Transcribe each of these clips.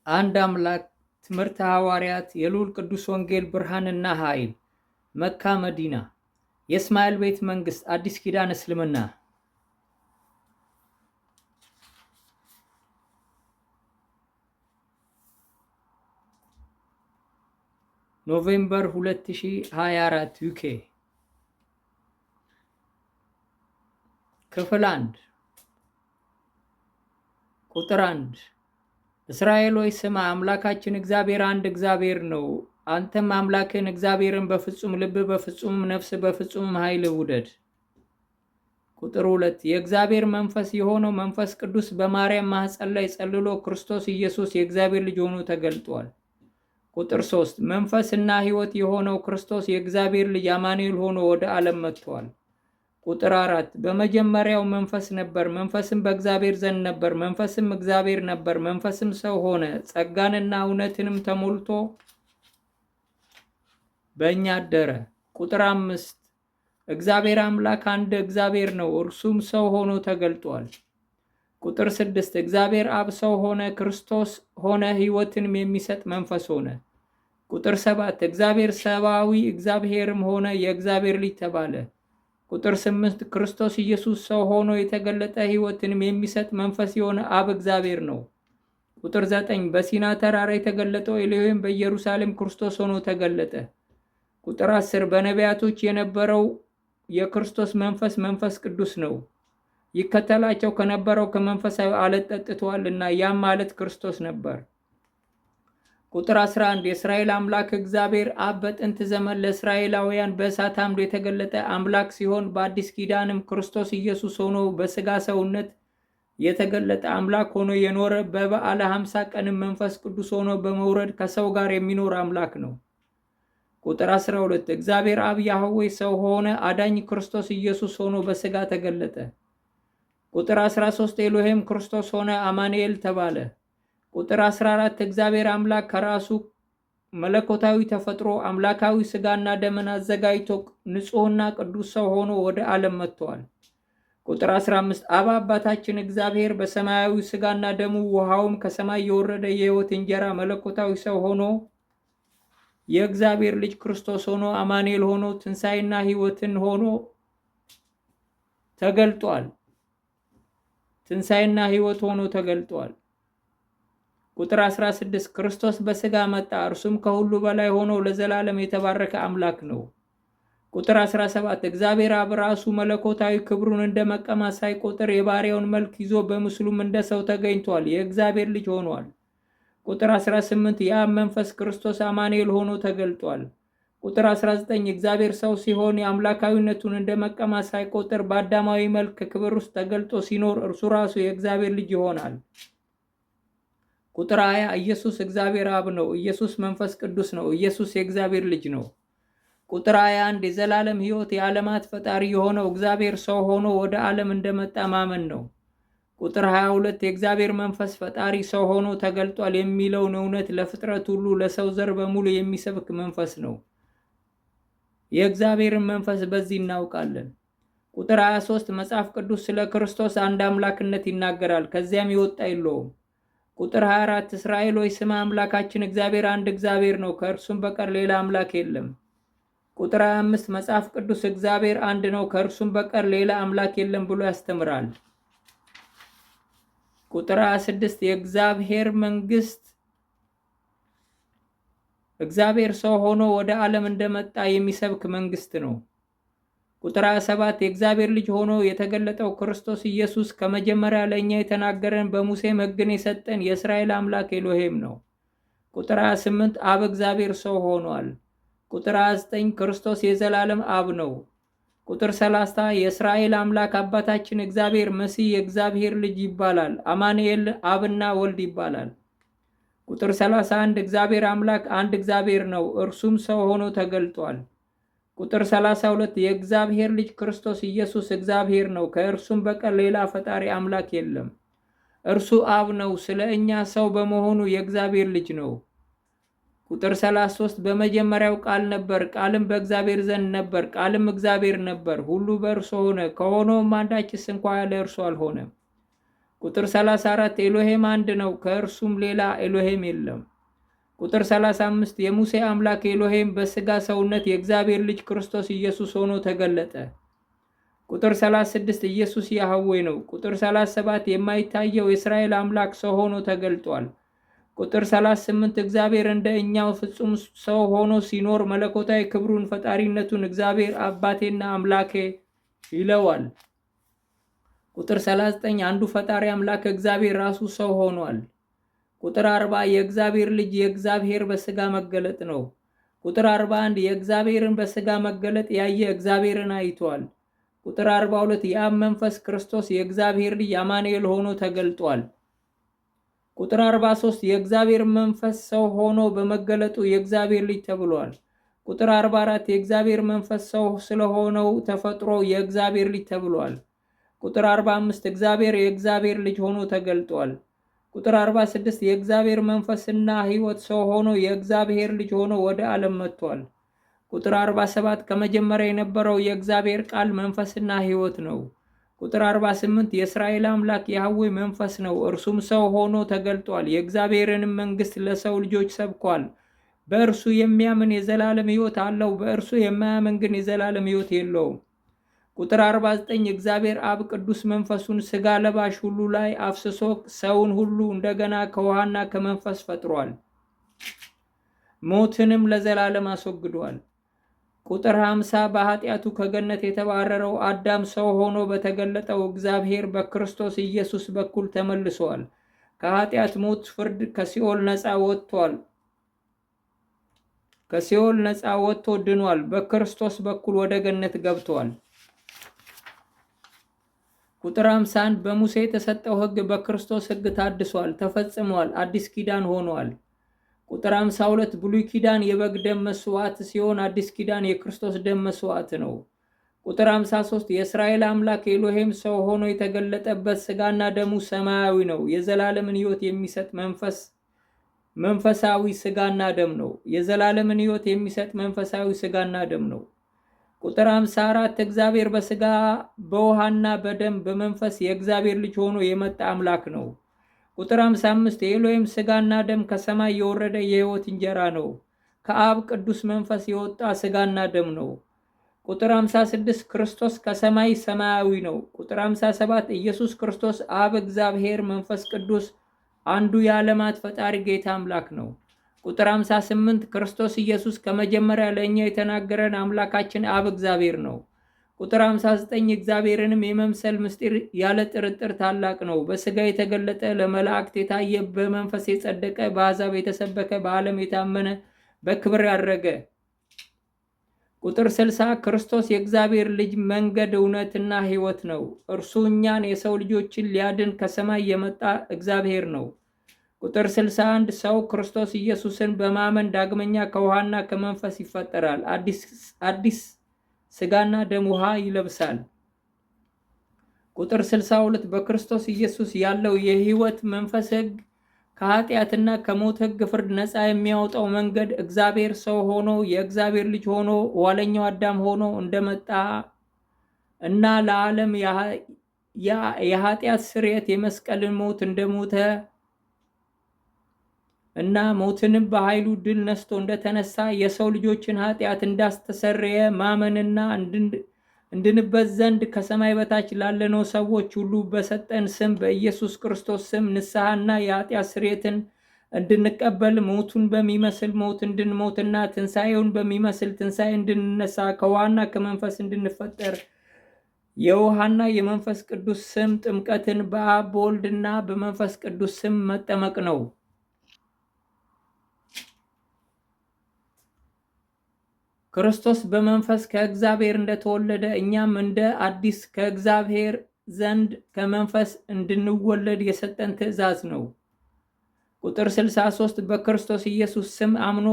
አንድ አምላክ ትምህርተ ሐዋርያት የልዑል ቅዱስ ወንጌል ብርሃንና ኃይል መካ መዲና የእስማኤል ቤተ መንግሥት አዲስ ኪዳን እስልምና ኖቬምበር 2024 ዩኬ ክፍል 1 ቁጥር 1 እስራኤል ሆይ ስማ፣ አምላካችን እግዚአብሔር አንድ እግዚአብሔር ነው። አንተም አምላክን እግዚአብሔርን በፍጹም ልብ፣ በፍጹም ነፍስ፣ በፍጹም ኃይል ውደድ። ቁጥር 2 የእግዚአብሔር መንፈስ የሆነው መንፈስ ቅዱስ በማርያም ማኅፀን ላይ ጸልሎ ክርስቶስ ኢየሱስ የእግዚአብሔር ልጅ ሆኖ ተገልጧል። ቁጥር 3 መንፈስና ሕይወት የሆነው ክርስቶስ የእግዚአብሔር ልጅ አማኑኤል ሆኖ ወደ ዓለም መጥቷል። ቁጥር 4 በመጀመሪያው መንፈስ ነበር፣ መንፈስም በእግዚአብሔር ዘንድ ነበር፣ መንፈስም እግዚአብሔር ነበር። መንፈስም ሰው ሆነ፣ ጸጋንና እውነትንም ተሞልቶ በእኛ አደረ። ቁጥር 5 እግዚአብሔር አምላክ አንድ እግዚአብሔር ነው፣ እርሱም ሰው ሆኖ ተገልጧል። ቁጥር 6 እግዚአብሔር አብ ሰው ሆነ፣ ክርስቶስ ሆነ፣ ሕይወትንም የሚሰጥ መንፈስ ሆነ። ቁጥር 7 እግዚአብሔር ሰብአዊ እግዚአብሔርም ሆነ፣ የእግዚአብሔር ልጅ ተባለ። ቁጥር 8 ክርስቶስ ኢየሱስ ሰው ሆኖ የተገለጠ ሕይወትንም የሚሰጥ መንፈስ የሆነ አብ እግዚአብሔር ነው። ቁጥር 9 በሲና ተራራ የተገለጠው ኤሎሄም በኢየሩሳሌም ክርስቶስ ሆኖ ተገለጠ። ቁጥር 10 በነቢያቶች የነበረው የክርስቶስ መንፈስ መንፈስ ቅዱስ ነው። ይከተላቸው ከነበረው ከመንፈሳዊ ዓለት ጠጥተዋልና ያም ማለት ክርስቶስ ነበር። ቁጥር 11 የእስራኤል አምላክ እግዚአብሔር አብ በጥንት ዘመን ለእስራኤላውያን በእሳት አምዶ የተገለጠ አምላክ ሲሆን በአዲስ ኪዳንም ክርስቶስ ኢየሱስ ሆኖ በሥጋ ሰውነት የተገለጠ አምላክ ሆኖ የኖረ በበዓለ 50 ቀንም መንፈስ ቅዱስ ሆኖ በመውረድ ከሰው ጋር የሚኖር አምላክ ነው። ቁጥር 12 እግዚአብሔር አብ ያህዌ ሰው ሆነ፣ አዳኝ ክርስቶስ ኢየሱስ ሆኖ በሥጋ ተገለጠ። ቁጥር 13 ኤሎሄም ክርስቶስ ሆነ፣ አማኑኤል ተባለ። ቁጥር 14 እግዚአብሔር አምላክ ከራሱ መለኮታዊ ተፈጥሮ አምላካዊ ሥጋና ደምን አዘጋጅቶ ንጹሕና ቅዱስ ሰው ሆኖ ወደ ዓለም መጥቷል። ቁጥር 15 አብ አባታችን እግዚአብሔር በሰማያዊ ሥጋና ደሙ ውሃውም ከሰማይ የወረደ የሕይወት እንጀራ መለኮታዊ ሰው ሆኖ የእግዚአብሔር ልጅ ክርስቶስ ሆኖ አማኑኤል ሆኖ ትንሣኤና ሕይወትን ሆኖ ተገልጧል። ትንሣኤና ሕይወት ሆኖ ተገልጧል። ቁጥር 16 ክርስቶስ በሥጋ መጣ፣ እርሱም ከሁሉ በላይ ሆኖ ለዘላለም የተባረከ አምላክ ነው። ቁጥር 17 እግዚአብሔር አብ ራሱ መለኮታዊ ክብሩን እንደ መቀማት ሳይቆጥር የባሪያውን መልክ ይዞ በምስሉም እንደ ሰው ተገኝቷል፣ የእግዚአብሔር ልጅ ሆኗል። ቁጥር 18 የአብ መንፈስ ክርስቶስ አማኑኤል ሆኖ ተገልጧል። ቁጥር 19 እግዚአብሔር ሰው ሲሆን የአምላካዊነቱን እንደ መቀማት ሳይቆጥር በአዳማዊ መልክ ክብር ውስጥ ተገልጦ ሲኖር እርሱ ራሱ የእግዚአብሔር ልጅ ይሆናል። ቁጥር 20 ኢየሱስ እግዚአብሔር አብ ነው። ኢየሱስ መንፈስ ቅዱስ ነው። ኢየሱስ የእግዚአብሔር ልጅ ነው። ቁጥር 21 የዘላለም ሕይወት የዓለማት ፈጣሪ የሆነው እግዚአብሔር ሰው ሆኖ ወደ ዓለም እንደመጣ ማመን ነው። ቁጥር 22 የእግዚአብሔር መንፈስ ፈጣሪ ሰው ሆኖ ተገልጧል የሚለውን እውነት ለፍጥረት ሁሉ ለሰው ዘር በሙሉ የሚሰብክ መንፈስ ነው። የእግዚአብሔርን መንፈስ በዚህ እናውቃለን። ቁጥር 23 መጽሐፍ ቅዱስ ስለ ክርስቶስ አንድ አምላክነት ይናገራል፣ ከዚያም የወጣ የለውም። ቁጥር 24 እስራኤል ሆይ ስማ፣ አምላካችን እግዚአብሔር አንድ እግዚአብሔር ነው፣ ከእርሱም በቀር ሌላ አምላክ የለም። ቁጥር 25 መጽሐፍ ቅዱስ እግዚአብሔር አንድ ነው፣ ከእርሱም በቀር ሌላ አምላክ የለም ብሎ ያስተምራል። ቁጥር 26 የእግዚአብሔር መንግሥት እግዚአብሔር ሰው ሆኖ ወደ ዓለም እንደመጣ የሚሰብክ መንግሥት ነው። ቁጥር 27 የእግዚአብሔር ልጅ ሆኖ የተገለጠው ክርስቶስ ኢየሱስ ከመጀመሪያ ለእኛ የተናገረን በሙሴም ሕግን የሰጠን የእስራኤል አምላክ ኤሎሄም ነው። ቁጥር 28 አብ እግዚአብሔር ሰው ሆኗል። ቁጥር 29 ክርስቶስ የዘላለም አብ ነው። ቁጥር 30 የእስራኤል አምላክ አባታችን እግዚአብሔር መሲህ የእግዚአብሔር ልጅ ይባላል። አማኑኤል አብና ወልድ ይባላል። ቁጥር 31 እግዚአብሔር አምላክ አንድ እግዚአብሔር ነው፣ እርሱም ሰው ሆኖ ተገልጧል። ቁጥር 32 የእግዚአብሔር ልጅ ክርስቶስ ኢየሱስ እግዚአብሔር ነው፣ ከእርሱም በቀር ሌላ ፈጣሪ አምላክ የለም። እርሱ አብ ነው፣ ስለ እኛ ሰው በመሆኑ የእግዚአብሔር ልጅ ነው። ቁጥር 33 በመጀመሪያው ቃል ነበር፣ ቃልም በእግዚአብሔር ዘንድ ነበር፣ ቃልም እግዚአብሔር ነበር። ሁሉ በእርሱ ሆነ፣ ከሆነውም አንዳችስ እንኳ ያለ እርሱ አልሆነም። ቁጥር 34 ኤሎሄም አንድ ነው፣ ከእርሱም ሌላ ኤሎሄም የለም። ቁጥር 35 የሙሴ አምላክ ኤሎሄም በሥጋ ሰውነት የእግዚአብሔር ልጅ ክርስቶስ ኢየሱስ ሆኖ ተገለጠ። ቁጥር 36 ኢየሱስ ያህዌ ነው። ቁጥር 37 የማይታየው የእስራኤል አምላክ ሰው ሆኖ ተገልጧል። ቁጥር 38 እግዚአብሔር እንደ እኛው ፍጹም ሰው ሆኖ ሲኖር መለኮታዊ ክብሩን ፈጣሪነቱን እግዚአብሔር አባቴና አምላኬ ይለዋል። ቁጥር 39 አንዱ ፈጣሪ አምላክ እግዚአብሔር ራሱ ሰው ሆኗል። ቁጥር 40 የእግዚአብሔር ልጅ የእግዚአብሔር በሥጋ መገለጥ ነው። ቁጥር 41 የእግዚአብሔርን በሥጋ መገለጥ ያየ እግዚአብሔርን አይቷል። ቁጥር 42 የአብ መንፈስ ክርስቶስ የእግዚአብሔር ልጅ አማኑኤል ሆኖ ተገልጧል። ቁጥር 43 የእግዚአብሔር መንፈስ ሰው ሆኖ በመገለጡ የእግዚአብሔር ልጅ ተብሏል። ቁጥር 44 የእግዚአብሔር መንፈስ ሰው ስለሆነው ተፈጥሮ የእግዚአብሔር ልጅ ተብሏል። ቁጥር 45 እግዚአብሔር የእግዚአብሔር ልጅ ሆኖ ተገልጧል። ቁጥር 46 የእግዚአብሔር መንፈስና ሕይወት ሰው ሆኖ የእግዚአብሔር ልጅ ሆኖ ወደ ዓለም መጥቷል። ቁጥር 47 ከመጀመሪያ የነበረው የእግዚአብሔር ቃል መንፈስና ሕይወት ነው። ቁጥር 48 የእስራኤል አምላክ ያህዌ መንፈስ ነው፣ እርሱም ሰው ሆኖ ተገልጧል። የእግዚአብሔርንም መንግሥት ለሰው ልጆች ሰብኳል። በእርሱ የሚያምን የዘላለም ሕይወት አለው፣ በእርሱ የማያምን ግን የዘላለም ሕይወት የለውም። ቁጥር 49 እግዚአብሔር አብ ቅዱስ መንፈሱን ሥጋ ለባሽ ሁሉ ላይ አፍስሶ ሰውን ሁሉ እንደገና ከውሃና ከመንፈስ ፈጥሯል፣ ሞትንም ለዘላለም አስወግዷል። ቁጥር 50 በኃጢአቱ ከገነት የተባረረው አዳም ሰው ሆኖ በተገለጠው እግዚአብሔር በክርስቶስ ኢየሱስ በኩል ተመልሷል። ከኃጢአት ሞት ፍርድ ከሲኦል ነፃ ወጥቷል። ከሲኦል ነፃ ወጥቶ ድኗል። በክርስቶስ በኩል ወደ ገነት ገብቷል። ቁጥር 51 በሙሴ የተሰጠው ሕግ በክርስቶስ ሕግ ታድሷል፣ ተፈጽሟል፣ አዲስ ኪዳን ሆኗል። ቁጥር 52 ብሉይ ኪዳን የበግ ደም መስዋዕት ሲሆን አዲስ ኪዳን የክርስቶስ ደም መስዋዕት ነው። ቁጥር 53 የእስራኤል አምላክ ኤሎሄም ሰው ሆኖ የተገለጠበት ሥጋና ደሙ ሰማያዊ ነው። የዘላለምን ሕይወት የሚሰጥ መንፈሳዊ ሥጋና ደም ነው። የዘላለምን ሕይወት የሚሰጥ መንፈሳዊ ሥጋና ደም ነው። ቁጥር 54 እግዚአብሔር በሥጋ በውሃና በደም በመንፈስ የእግዚአብሔር ልጅ ሆኖ የመጣ አምላክ ነው። ቁጥር 55 የኤሎሄም ሥጋና ደም ከሰማይ የወረደ የሕይወት እንጀራ ነው። ከአብ ቅዱስ መንፈስ የወጣ ሥጋና ደም ነው። ቁጥር 56 ክርስቶስ ከሰማይ ሰማያዊ ነው። ቁጥር 57 ኢየሱስ ክርስቶስ አብ እግዚአብሔር መንፈስ ቅዱስ አንዱ የዓለማት ፈጣሪ ጌታ አምላክ ነው። ቁጥር 58 ክርስቶስ ኢየሱስ ከመጀመሪያ ለእኛ የተናገረን አምላካችን አብ እግዚአብሔር ነው። ቁጥር 59 እግዚአብሔርንም የመምሰል ምስጢር ያለ ጥርጥር ታላቅ ነው። በሥጋ የተገለጠ፣ ለመላእክት የታየ፣ በመንፈስ የጸደቀ፣ በአሕዛብ የተሰበከ፣ በዓለም የታመነ፣ በክብር ያረገ። ቁጥር 60 ክርስቶስ የእግዚአብሔር ልጅ መንገድ፣ እውነትና ሕይወት ነው። እርሱ እኛን የሰው ልጆችን ሊያድን ከሰማይ የመጣ እግዚአብሔር ነው። ቁጥር 61 ሰው ክርስቶስ ኢየሱስን በማመን ዳግመኛ ከውሃና ከመንፈስ ይፈጠራል። አዲስ ሥጋና ደም ውሃ ይለብሳል። ቁጥር 62 በክርስቶስ ኢየሱስ ያለው የሕይወት መንፈስ ሕግ ከኃጢአትና ከሞት ሕግ ፍርድ ነፃ የሚያወጣው መንገድ እግዚአብሔር ሰው ሆኖ የእግዚአብሔር ልጅ ሆኖ ዋለኛው አዳም ሆኖ እንደመጣ እና ለዓለም የኃጢአት ስርየት የመስቀልን ሞት እንደሞተ እና ሞትንም በኃይሉ ድል ነስቶ እንደተነሳ የሰው ልጆችን ኃጢአት እንዳስተሰረየ ማመንና እንድንበት ዘንድ ከሰማይ በታች ላለነው ሰዎች ሁሉ በሰጠን ስም በኢየሱስ ክርስቶስ ስም ንስሐና የኃጢአት ስርየትን እንድንቀበል ሞቱን በሚመስል ሞት እንድንሞትና ትንሣኤውን በሚመስል ትንሣኤ እንድንነሳ ከውሃና ከመንፈስ እንድንፈጠር የውሃና የመንፈስ ቅዱስ ስም ጥምቀትን በአብ በወልድና በመንፈስ ቅዱስ ስም መጠመቅ ነው። ክርስቶስ በመንፈስ ከእግዚአብሔር እንደተወለደ እኛም እንደ አዲስ ከእግዚአብሔር ዘንድ ከመንፈስ እንድንወለድ የሰጠን ትእዛዝ ነው። ቁጥር 63 በክርስቶስ ኢየሱስ ስም አምኖ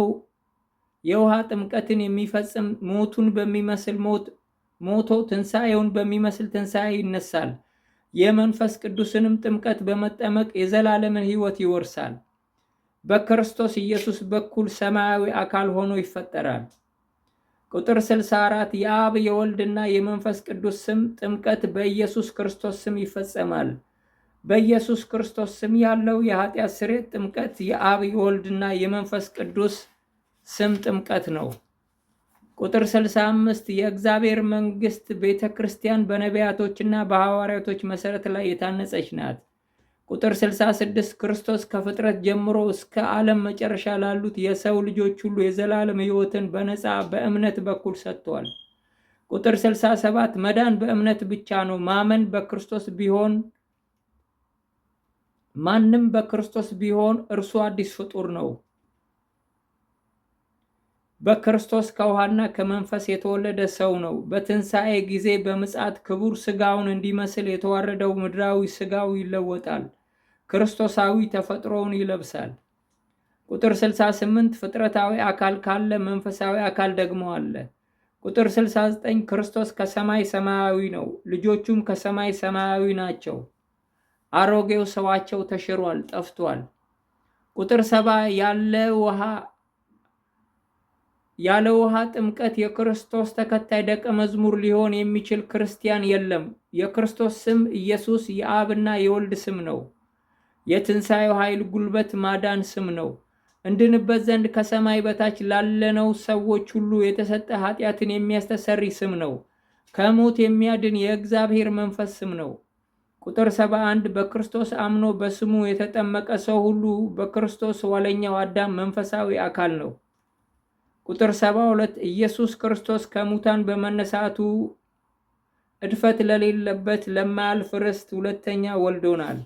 የውሃ ጥምቀትን የሚፈጽም ሞቱን በሚመስል ሞቶ ትንሣኤውን በሚመስል ትንሣኤ ይነሳል። የመንፈስ ቅዱስንም ጥምቀት በመጠመቅ የዘላለምን ሕይወት ይወርሳል። በክርስቶስ ኢየሱስ በኩል ሰማያዊ አካል ሆኖ ይፈጠራል። ቁጥር 64 የአብ የወልድና የመንፈስ ቅዱስ ስም ጥምቀት በኢየሱስ ክርስቶስ ስም ይፈጸማል። በኢየሱስ ክርስቶስ ስም ያለው የኃጢአት ስርየት ጥምቀት የአብ የወልድና የመንፈስ ቅዱስ ስም ጥምቀት ነው። ቁጥር 65 የእግዚአብሔር መንግሥት ቤተ ክርስቲያን በነቢያቶችና በሐዋርያቶች መሠረት ላይ የታነጸች ናት። ቁጥር 66 ክርስቶስ ከፍጥረት ጀምሮ እስከ ዓለም መጨረሻ ላሉት የሰው ልጆች ሁሉ የዘላለም ሕይወትን በነፃ በእምነት በኩል ሰጥቷል። ቁጥር 67 መዳን በእምነት ብቻ ነው። ማንም በክርስቶስ ቢሆን እርሱ አዲስ ፍጡር ነው። በክርስቶስ ከውሃና ከመንፈስ የተወለደ ሰው ነው። በትንሣኤ ጊዜ በምጽአት ክቡር ሥጋውን እንዲመስል የተዋረደው ምድራዊ ሥጋው ይለወጣል፣ ክርስቶሳዊ ተፈጥሮውን ይለብሳል። ቁጥር 68 ፍጥረታዊ አካል ካለ መንፈሳዊ አካል ደግሞ አለ። ቁጥር 69 ክርስቶስ ከሰማይ ሰማያዊ ነው፣ ልጆቹም ከሰማይ ሰማያዊ ናቸው። አሮጌው ሰዋቸው ተሽሯል፣ ጠፍቷል። ቁጥር 70 ያለ ውሃ ጥምቀት የክርስቶስ ተከታይ ደቀ መዝሙር ሊሆን የሚችል ክርስቲያን የለም። የክርስቶስ ስም ኢየሱስ የአብና የወልድ ስም ነው። የትንሣኤው ኃይል፣ ጉልበት፣ ማዳን ስም ነው። እንድንበት ዘንድ ከሰማይ በታች ላለነው ሰዎች ሁሉ የተሰጠ ኃጢአትን የሚያስተሰርይ ስም ነው። ከሞት የሚያድን የእግዚአብሔር መንፈስ ስም ነው። ቁጥር 71 በክርስቶስ አምኖ በስሙ የተጠመቀ ሰው ሁሉ በክርስቶስ ኋለኛው አዳም መንፈሳዊ አካል ነው። ቁጥር 72 ኢየሱስ ክርስቶስ ከሙታን በመነሳቱ እድፈት ለሌለበት ለማያልፍ ርስት ሁለተኛ ወልዶናል።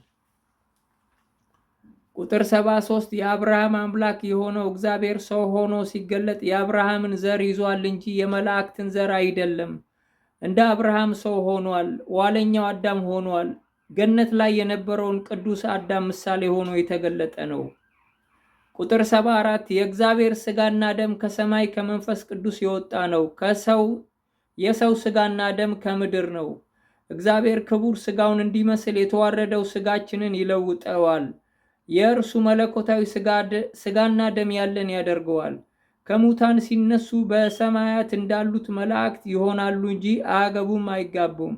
ቁጥር 73 የአብርሃም አምላክ የሆነው እግዚአብሔር ሰው ሆኖ ሲገለጥ የአብርሃምን ዘር ይዟል እንጂ የመላእክትን ዘር አይደለም። እንደ አብርሃም ሰው ሆኗል፣ ኋለኛው አዳም ሆኗል። ገነት ላይ የነበረውን ቅዱስ አዳም ምሳሌ ሆኖ የተገለጠ ነው። ቁጥር 74 የእግዚአብሔር ሥጋና ደም ከሰማይ ከመንፈስ ቅዱስ የወጣ ነው። የሰው ሥጋና ደም ከምድር ነው። እግዚአብሔር ክቡር ሥጋውን እንዲመስል የተዋረደው ሥጋችንን ይለውጠዋል። የእርሱ መለኮታዊ ሥጋና ደም ያለን ያደርገዋል። ከሙታን ሲነሱ በሰማያት እንዳሉት መላእክት ይሆናሉ እንጂ አያገቡም፣ አይጋቡም።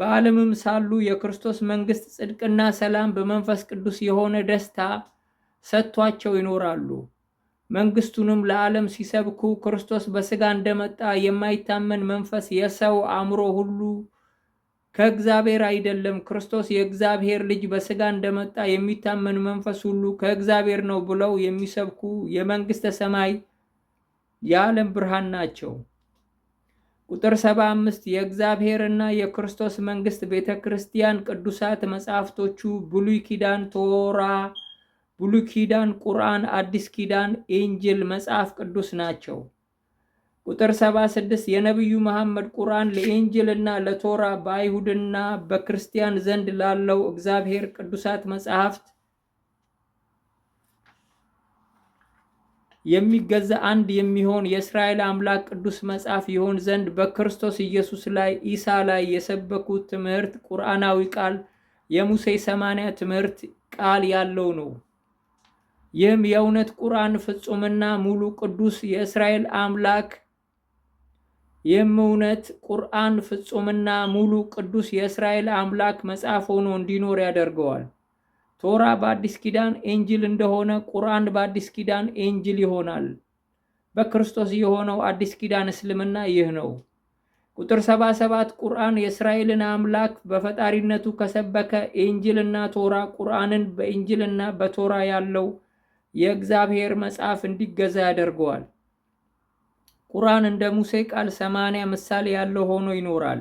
በዓለምም ሳሉ የክርስቶስ መንግሥት፣ ጽድቅና ሰላም በመንፈስ ቅዱስ የሆነ ደስታ ሰጥቷቸው ይኖራሉ። መንግሥቱንም ለዓለም ሲሰብኩ ክርስቶስ በሥጋ እንደመጣ የማይታመን መንፈስ የሰው አእምሮ ሁሉ ከእግዚአብሔር አይደለም፣ ክርስቶስ የእግዚአብሔር ልጅ በሥጋ እንደመጣ የሚታመን መንፈስ ሁሉ ከእግዚአብሔር ነው ብለው የሚሰብኩ የመንግሥተ ሰማይ የዓለም ብርሃን ናቸው። ቁጥር 75 የእግዚአብሔርና የክርስቶስ መንግሥት ቤተ ክርስቲያን ቅዱሳት መጻሕፍቶቹ ብሉይ ኪዳን ቶራ፣ ብሉይ ኪዳን ቁርአን፣ አዲስ ኪዳን ኢንጅል መጽሐፍ ቅዱስ ናቸው። ቁጥር 76 የነቢዩ መሐመድ ቁርአን ለኢንጅል እና ለቶራ በአይሁድና በክርስቲያን ዘንድ ላለው እግዚአብሔር ቅዱሳት መጽሐፍት የሚገዛ አንድ የሚሆን የእስራኤል አምላክ ቅዱስ መጽሐፍ ይሆን ዘንድ በክርስቶስ ኢየሱስ ላይ ኢሳ ላይ የሰበኩት ትምህርት ቁርአናዊ ቃል የሙሴ 80 ትምህርት ቃል ያለው ነው። ይህም የእውነት ቁርአን ፍጹምና ሙሉ ቅዱስ የእስራኤል አምላክ የእውነት ቁርአን ፍጹምና ሙሉ ቅዱስ የእስራኤል አምላክ መጽሐፍ ሆኖ እንዲኖር ያደርገዋል። ቶራ በአዲስ ኪዳን ኢንጅል እንደሆነ ቁርአን በአዲስ ኪዳን ኢንጅል ይሆናል። በክርስቶስ የሆነው አዲስ ኪዳን እስልምና ይህ ነው። ቁጥር 77 ቁርአን የእስራኤልን አምላክ በፈጣሪነቱ ከሰበከ ኢንጅልና ቶራ ቁርአንን በኢንጅልና በቶራ ያለው የእግዚአብሔር መጽሐፍ እንዲገዛ ያደርገዋል። ቁርአን እንደ ሙሴ ቃል 80 ምሳሌ ያለው ሆኖ ይኖራል።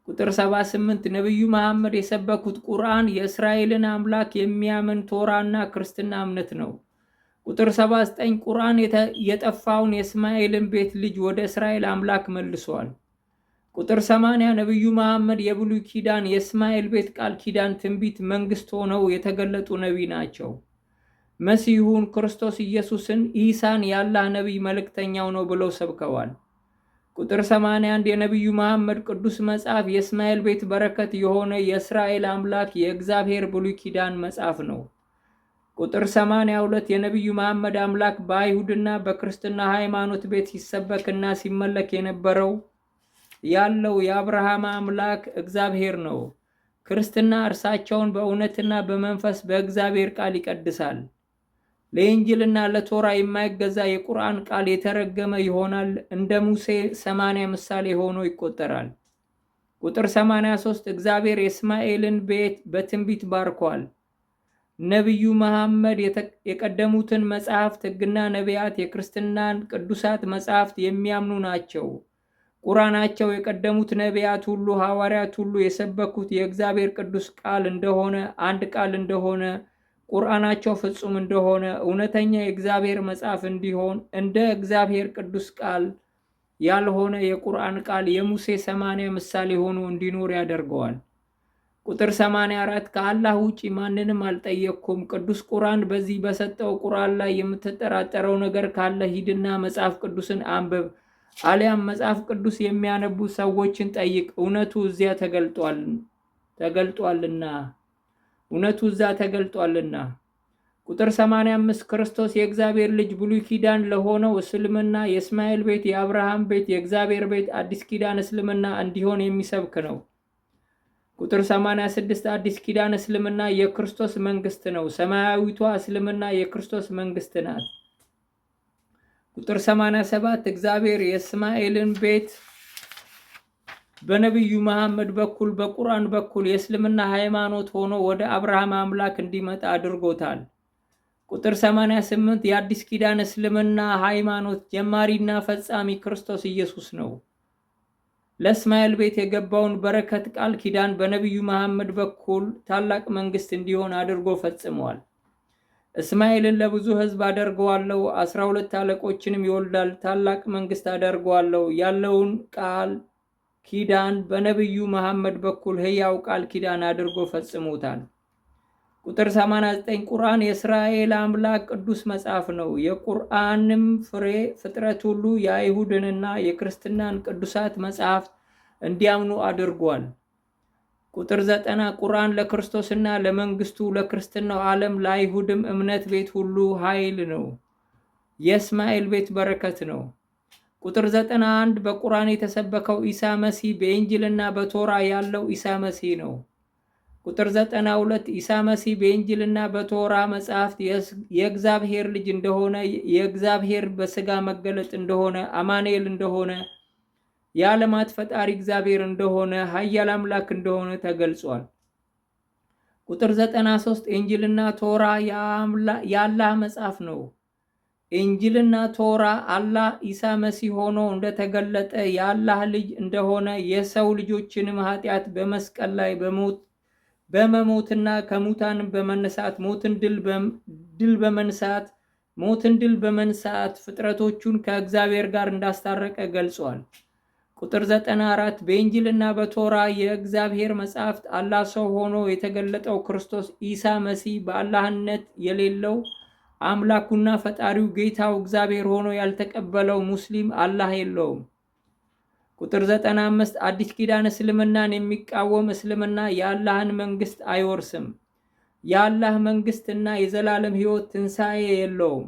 ቁጥር 78 ነቢዩ መሐመድ የሰበኩት ቁርአን የእስራኤልን አምላክ የሚያምን ቶራና ክርስትና እምነት ነው። ቁጥር 79 ቁርአን የጠፋውን የእስማኤልን ቤት ልጅ ወደ እስራኤል አምላክ መልሷል። ቁጥር 80 ነቢዩ መሐመድ የብሉይ ኪዳን የእስማኤል ቤት ቃል ኪዳን ትንቢት መንግሥት ሆነው የተገለጡ ነቢይ ናቸው። መሲሁን ክርስቶስ ኢየሱስን ኢሳን የአላህ ነቢይ መልእክተኛው ነው ብለው ሰብከዋል። ቁጥር 81 የነቢዩ መሐመድ ቅዱስ መጽሐፍ የእስማኤል ቤት በረከት የሆነ የእስራኤል አምላክ የእግዚአብሔር ብሉይ ኪዳን መጽሐፍ ነው። ቁጥር 82 የነቢዩ መሐመድ አምላክ በአይሁድና በክርስትና ሃይማኖት ቤት ሲሰበክና ሲመለክ የነበረው ያለው የአብርሃም አምላክ እግዚአብሔር ነው። ክርስትና እርሳቸውን በእውነትና በመንፈስ በእግዚአብሔር ቃል ይቀድሳል። ለኢንጅልና ለቶራ የማይገዛ የቁርአን ቃል የተረገመ ይሆናል፣ እንደ ሙሴ 80 ምሳሌ ሆኖ ይቆጠራል። ቁጥር 83 እግዚአብሔር የእስማኤልን ቤት በትንቢት ባርኳል። ነቢዩ መሐመድ የቀደሙትን መጽሐፍት ሕግና ነቢያት የክርስትናን ቅዱሳት መጽሐፍት የሚያምኑ ናቸው። ቁርአናቸው የቀደሙት ነቢያት ሁሉ ሐዋርያት ሁሉ የሰበኩት የእግዚአብሔር ቅዱስ ቃል እንደሆነ፣ አንድ ቃል እንደሆነ፣ ቁርአናቸው ፍጹም እንደሆነ፣ እውነተኛ የእግዚአብሔር መጽሐፍ እንዲሆን፣ እንደ እግዚአብሔር ቅዱስ ቃል ያልሆነ የቁርአን ቃል የሙሴ 80 ምሳሌ ሆኖ እንዲኖር ያደርገዋል። ቁጥር 84 ከአላህ ውጪ ማንንም አልጠየቅኩም። ቅዱስ ቁርአን በዚህ በሰጠው ቁርአን ላይ የምትጠራጠረው ነገር ካለ ሂድና መጽሐፍ ቅዱስን አንብብ፣ አሊያም መጽሐፍ ቅዱስ የሚያነቡ ሰዎችን ጠይቅ፣ እውነቱ እዚያ ተገልጧልና። ቁጥር 85 ክርስቶስ የእግዚአብሔር ልጅ ብሉይ ኪዳን ለሆነው እስልምና የእስማኤል ቤት፣ የአብርሃም ቤት፣ የእግዚአብሔር ቤት አዲስ ኪዳን እስልምና እንዲሆን የሚሰብክ ነው። ቁጥር 86 አዲስ ኪዳን እስልምና የክርስቶስ መንግስት ነው። ሰማያዊቷ እስልምና የክርስቶስ መንግስት ናት። ቁጥር 87 እግዚአብሔር የእስማኤልን ቤት በነቢዩ መሐመድ በኩል በቁርአን በኩል የእስልምና ሃይማኖት ሆኖ ወደ አብርሃም አምላክ እንዲመጣ አድርጎታል። ቁጥር 88 የአዲስ ኪዳን እስልምና ሃይማኖት ጀማሪና ፈጻሚ ክርስቶስ ኢየሱስ ነው። ለእስማኤል ቤት የገባውን በረከት ቃል ኪዳን በነቢዩ መሐመድ በኩል ታላቅ መንግስት እንዲሆን አድርጎ ፈጽሟል። እስማኤልን ለብዙ ሕዝብ አደርገዋለሁ፣ 12 አለቆችንም ይወልዳል፣ ታላቅ መንግስት አደርገዋለሁ ያለውን ቃል ኪዳን በነቢዩ መሐመድ በኩል ሕያው ቃል ኪዳን አድርጎ ፈጽሞታል። ቁጥር 89 ቁርአን የእስራኤል አምላክ ቅዱስ መጽሐፍ ነው። የቁርአንም ፍሬ ፍጥረት ሁሉ የአይሁድንና የክርስትናን ቅዱሳት መጽሐፍት እንዲያምኑ አድርጓል። ቁጥር 90 ቁርአን ለክርስቶስና ለመንግስቱ ለክርስትናው ዓለም ለአይሁድም እምነት ቤት ሁሉ ኃይል ነው። የእስማኤል ቤት በረከት ነው። ቁጥር 91 በቁርአን የተሰበከው ኢሳ መሲህ በኢንጅልና በቶራ ያለው ኢሳ መሲህ ነው። ቁጥር 92 ኢሳ መሲህ በኢንጅልና በቶራ መጽሐፍት የእግዚአብሔር ልጅ እንደሆነ፣ የእግዚአብሔር በስጋ መገለጥ እንደሆነ፣ አማኑኤል እንደሆነ፣ የዓለማት ፈጣሪ እግዚአብሔር እንደሆነ፣ ኃያል አምላክ እንደሆነ ተገልጿል። ቁጥር 93 ኢንጅልና ቶራ የአላህ መጽሐፍ ነው። ኢንጅልና ቶራ አላህ ኢሳ መሲህ ሆኖ እንደተገለጠ የአላህ ልጅ እንደሆነ የሰው ልጆችንም ኃጢአት በመስቀል ላይ በመሞትና ከሙታን በመነሳት ሞትን ድል በመንሳት ፍጥረቶቹን ከእግዚአብሔር ጋር እንዳስታረቀ ገልጿል። ቁጥር 94 በኢንጅልና በቶራ የእግዚአብሔር መጽሐፍት አላህ ሰው ሆኖ የተገለጠው ክርስቶስ ኢሳ መሲህ በአላህነት የሌለው አምላኩና ፈጣሪው ጌታው እግዚአብሔር ሆኖ ያልተቀበለው ሙስሊም አላህ የለውም። ቁጥር 95 አዲስ ኪዳን እስልምናን የሚቃወም እስልምና የአላህን መንግስት አይወርስም። የአላህ መንግስትና የዘላለም ሕይወት ትንሣኤ የለውም።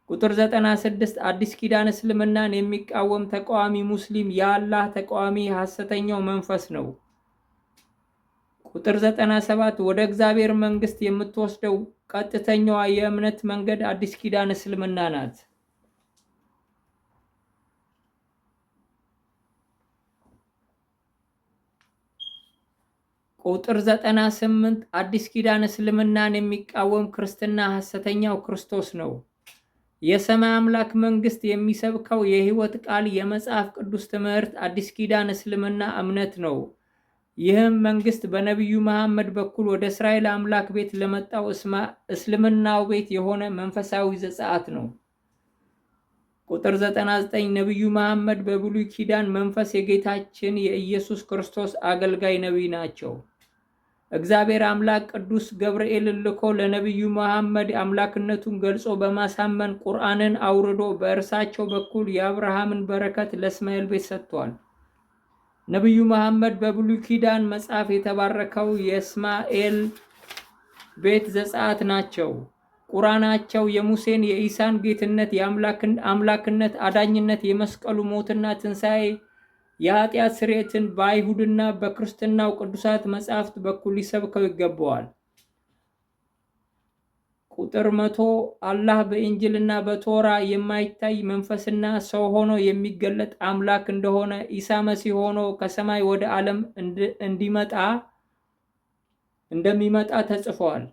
ቁጥር 96 አዲስ ኪዳን እስልምናን የሚቃወም ተቃዋሚ ሙስሊም የአላህ ተቃዋሚ ሐሰተኛው መንፈስ ነው። ቁጥር 97 ወደ እግዚአብሔር መንግስት የምትወስደው ቀጥተኛዋ የእምነት መንገድ አዲስ ኪዳን እስልምና ናት። ቁጥር 98 አዲስ ኪዳን እስልምናን የሚቃወም ክርስትና ሐሰተኛው ክርስቶስ ነው። የሰማይ አምላክ መንግስት የሚሰብከው የሕይወት ቃል የመጽሐፍ ቅዱስ ትምህርት አዲስ ኪዳን እስልምና እምነት ነው። ይህም መንግስት በነቢዩ መሐመድ በኩል ወደ እስራኤል አምላክ ቤት ለመጣው እስልምናው ቤት የሆነ መንፈሳዊ ዘጸአት ነው። ቁጥር 99 ነቢዩ መሐመድ በብሉይ ኪዳን መንፈስ የጌታችን የኢየሱስ ክርስቶስ አገልጋይ ነቢይ ናቸው። እግዚአብሔር አምላክ ቅዱስ ገብርኤልን ልኮ ለነቢዩ መሐመድ አምላክነቱን ገልጾ በማሳመን ቁርአንን አውርዶ በእርሳቸው በኩል የአብርሃምን በረከት ለእስማኤል ቤት ሰጥቷል። ነቢዩ መሐመድ በብሉይ ኪዳን መጽሐፍ የተባረከው የእስማኤል ቤት ዘጸአት ናቸው። ቁርአናቸው የሙሴን የኢሳን ጌትነት፣ የአምላክነት፣ አዳኝነት፣ የመስቀሉ ሞትና ትንሣኤ፣ የኃጢአት ስርየትን በአይሁድና በክርስትናው ቅዱሳት መጻሕፍት በኩል ሊሰብከው ይገባዋል። ቁጥር 100 አላህ በኢንጅልና በቶራ የማይታይ መንፈስና ሰው ሆኖ የሚገለጥ አምላክ እንደሆነ ኢሳ መሲህ ሆኖ ከሰማይ ወደ ዓለም እንደሚመጣ ተጽፏል።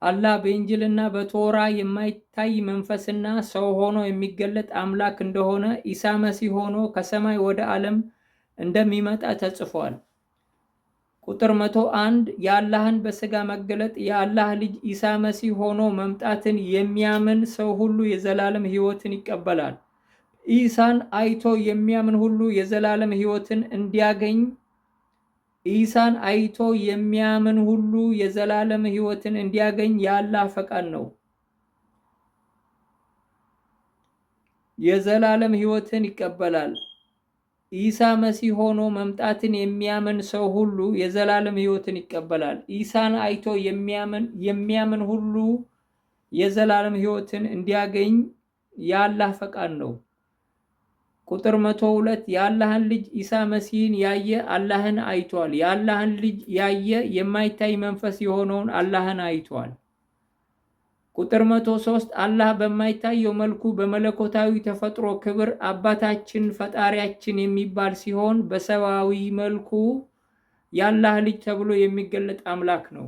አላህ በኢንጅልና በቶራ የማይታይ መንፈስና ሰው ሆኖ የሚገለጥ አምላክ እንደሆነ ኢሳ መሲህ ሆኖ ከሰማይ ወደ ዓለም እንደሚመጣ ተጽፏል። ቁጥር 101 የአላህን በሥጋ መገለጥ የአላህ ልጅ ኢሳ መሲህ ሆኖ መምጣትን የሚያምን ሰው ሁሉ የዘላለም ሕይወትን ይቀበላል። ኢሳን አይቶ የሚያምን ሁሉ የዘላለም ሕይወትን እንዲያገኝ የአላህ ፈቃድ ነው። የዘላለም ሕይወትን ይቀበላል። ኢሳ መሲህ ሆኖ መምጣትን የሚያምን ሰው ሁሉ የዘላለም ሕይወትን ይቀበላል። ኢሳን አይቶ የሚያምን ሁሉ የዘላለም ሕይወትን እንዲያገኝ የአላህ ፈቃድ ነው። ቁጥር 102 የአላህን ልጅ ኢሳ መሲህን ያየ አላህን አይቷል። የአላህን ልጅ ያየ የማይታይ መንፈስ የሆነውን አላህን አይቷል። ቁጥር 103 አላህ በማይታየው መልኩ በመለኮታዊ ተፈጥሮ ክብር አባታችን ፈጣሪያችን የሚባል ሲሆን በሰብአዊ መልኩ የአላህ ልጅ ተብሎ የሚገለጥ አምላክ ነው።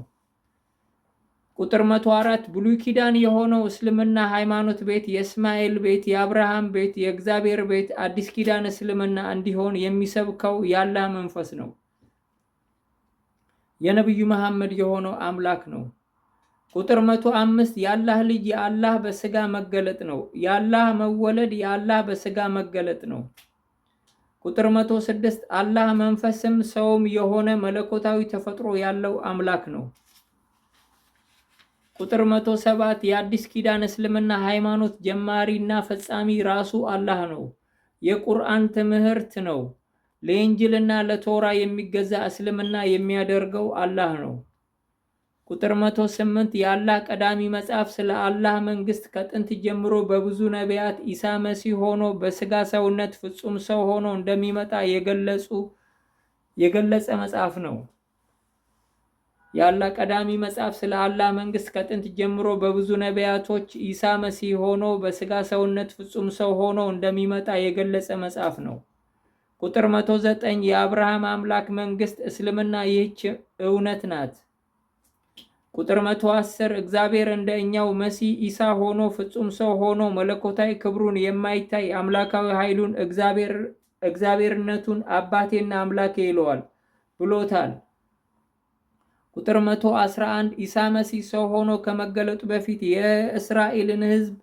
ቁጥር 104 ብሉይ ኪዳን የሆነው እስልምና ሃይማኖት ቤት የእስማኤል ቤት፣ የአብርሃም ቤት፣ የእግዚአብሔር ቤት አዲስ ኪዳን እስልምና እንዲሆን የሚሰብከው የአላህ መንፈስ ነው። የነቢዩ መሐመድ የሆነው አምላክ ነው። ቁጥር 105 የአላህ ልጅ የአላህ በሥጋ መገለጥ ነው። የአላህ መወለድ የአላህ በሥጋ መገለጥ ነው። ቁጥር 106 አላህ መንፈስም ሰውም የሆነ መለኮታዊ ተፈጥሮ ያለው አምላክ ነው። ቁጥር 107 የአዲስ ኪዳን እስልምና ሃይማኖት ጀማሪና ፈጻሚ ራሱ አላህ ነው። የቁርአን ትምህርት ነው። ለኢንጅልና ለቶራ የሚገዛ እስልምና የሚያደርገው አላህ ነው። ቁጥር 108 የአላህ ቀዳሚ መጽሐፍ ስለ አላህ መንግስት ከጥንት ጀምሮ በብዙ ነቢያት ኢሳ መሲህ ሆኖ በሥጋ ሰውነት ፍጹም ሰው ሆኖ እንደሚመጣ የገለጸ መጽሐፍ ነው። የአላህ ቀዳሚ መጽሐፍ ስለ አላህ መንግስት ከጥንት ጀምሮ በብዙ ነቢያቶች ኢሳ መሲህ ሆኖ በሥጋ ሰውነት ፍጹም ሰው ሆኖ እንደሚመጣ የገለጸ መጽሐፍ ነው። ቁጥር 109 የአብርሃም አምላክ መንግስት እስልምና ይህች እውነት ናት። ቁጥር 110 እግዚአብሔር እንደ እኛው መሲህ ኢሳ ሆኖ ፍጹም ሰው ሆኖ መለኮታዊ ክብሩን የማይታይ አምላካዊ ኃይሉን እግዚአብሔርነቱን አባቴና አምላኬ ብሎታል። ቁጥር 111 ኢሳ መሲህ ሰው ሆኖ ከመገለጡ በፊት የእስራኤልን ሕዝብ